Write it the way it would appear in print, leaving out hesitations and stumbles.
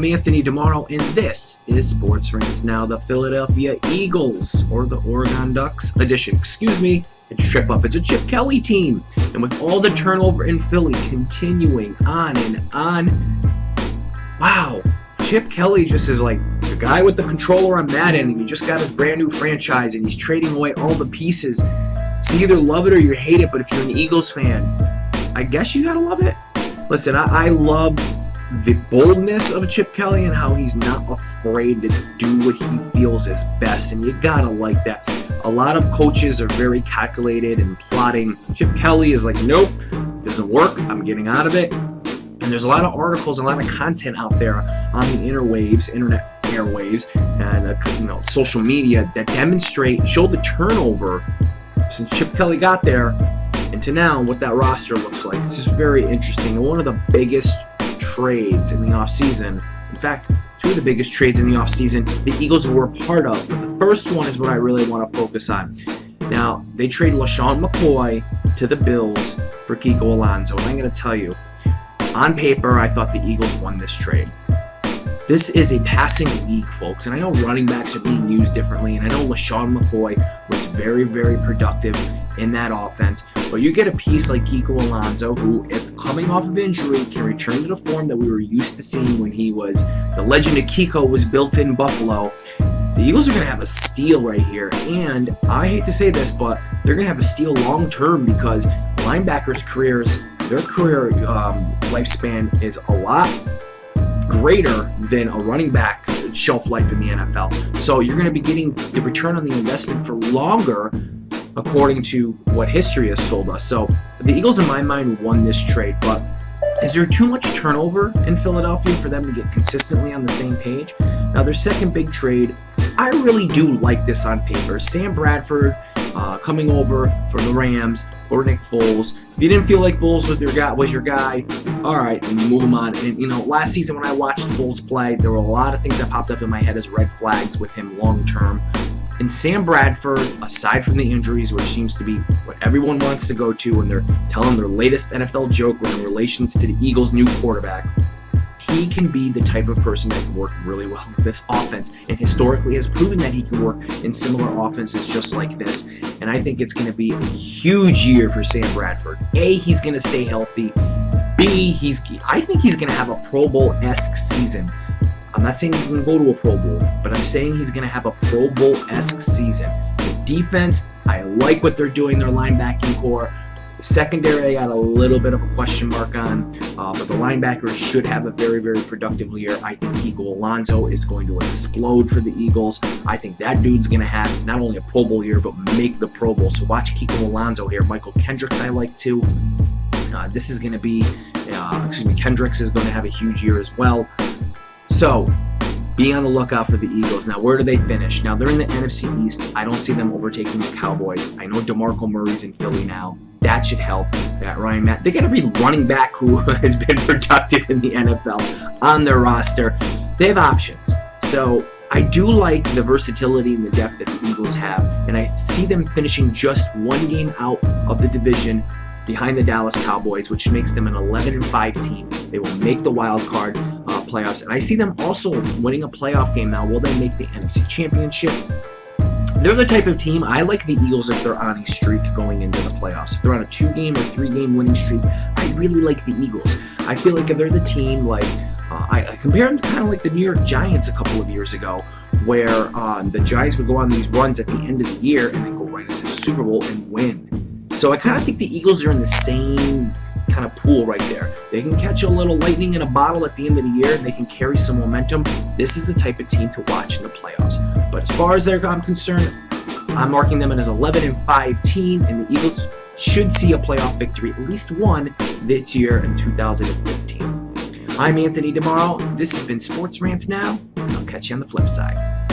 Anthony DiMoro, and this is Sports Rants Now. The Philadelphia Eagles, or the Oregon Ducks edition, a trip up. It's a Chip Kelly team, and with all the turnover in Philly continuing on and on, wow, Chip Kelly just is like the guy with the controller on Madden, and he just got his brand new franchise, and he's trading away all the pieces. So you either love it or you hate it, but if you're an Eagles fan, I guess you gotta love it. Listen, I love the boldness of Chip Kelly and how he's not afraid to do what he feels is best, and you gotta like that. A lot of coaches are very calculated and plotting. Chip Kelly is like, nope, doesn't work, I'm getting out of it. And there's a lot of articles, a lot of content out there on the internet airwaves, and social media that show the turnover since Chip Kelly got there into now, what that roster looks like. This is very interesting. And one of the biggest trades in the offseason, in fact, two of the biggest trades in the offseason, the Eagles were a part of. But the first one is what I really want to focus on. Now, they trade LaShawn McCoy to the Bills for Kiko Alonso. And I'm going to tell you, on paper, I thought the Eagles won this trade. This is a passing league, folks, and I know running backs are being used differently, and I know LaShawn McCoy was very, very productive in that offense, but you get a piece like Kiko Alonso, who, if coming off of injury, can return to the form that we were used to seeing when he was, the legend of Kiko was built in Buffalo. The Eagles are going to have a steal right here, and I hate to say this, but they're going to have a steal long-term because linebackers' careers, their career lifespan is a lot greater than a running back shelf life in the NFL. So you're going to be getting the return on the investment for longer, according to what history has told us. So the Eagles, in my mind, won this trade, but is there too much turnover in Philadelphia for them to get consistently on the same page? Now, their second big trade, I really do like this on paper. Sam Bradford coming over for the Rams for Nick Foles. If you didn't feel like Foles was your guy, all right, then you move him on. And, last season when I watched Foles play, there were a lot of things that popped up in my head as red flags with him long-term. And Sam Bradford, aside from the injuries, which seems to be what everyone wants to go to when they're telling their latest NFL joke in relations to the Eagles' new quarterback, he can be the type of person that can work really well with this offense, and historically has proven that he can work in similar offenses just like this. And I think it's going to be a huge year for Sam Bradford. A, he's going to stay healthy. B, I think he's going to have a Pro Bowl-esque season. I'm not saying he's going to go to a Pro Bowl, but I'm saying he's going to have a Pro Bowl-esque season. The defense, I like what they're doing, their linebacking core. The secondary, I got a little bit of a question mark on, but the linebackers should have a very, very productive year. I think Kiko Alonso is going to explode for the Eagles. I think that dude's going to have not only a Pro Bowl year, but make the Pro Bowl. So watch Kiko Alonso here. Michael Kendricks I like too. This is going to be, Kendricks is going to have a huge year as well. So, be on the lookout for the Eagles. Now, where do they finish? Now, they're in the NFC East. I don't see them overtaking the Cowboys. I know DeMarco Murray's in Philly now. That should help. That Ryan Matt. They got every running back who has been productive in the NFL on their roster. They have options. So, I do like the versatility and the depth that the Eagles have, and I see them finishing just one game out of the division behind the Dallas Cowboys, which makes them an 11-5 team. They will make the wild card playoffs, and I see them also winning a playoff game now. Will they make the NFC Championship? They're the type of team, I like the Eagles if they're on a streak going into the playoffs. If they're on a 2-game or 3-game winning streak, I really like the Eagles. I feel like if they're the team, like, I compare them to kind of like the New York Giants a couple of years ago, where the Giants would go on these runs at the end of the year and then go right into the Super Bowl and win. So I kind of think the Eagles are in the same kind of pool right there. They can catch a little lightning in a bottle at the end of the year, and they can carry some momentum. This is the type of team to watch in the playoffs. But as far as I'm concerned, I'm marking them as an 11-5 team, and the Eagles should see a playoff victory, at least one, this year in 2015. I'm Anthony DiMoro. This has been Sports Rants Now, and I'll catch you on the flip side.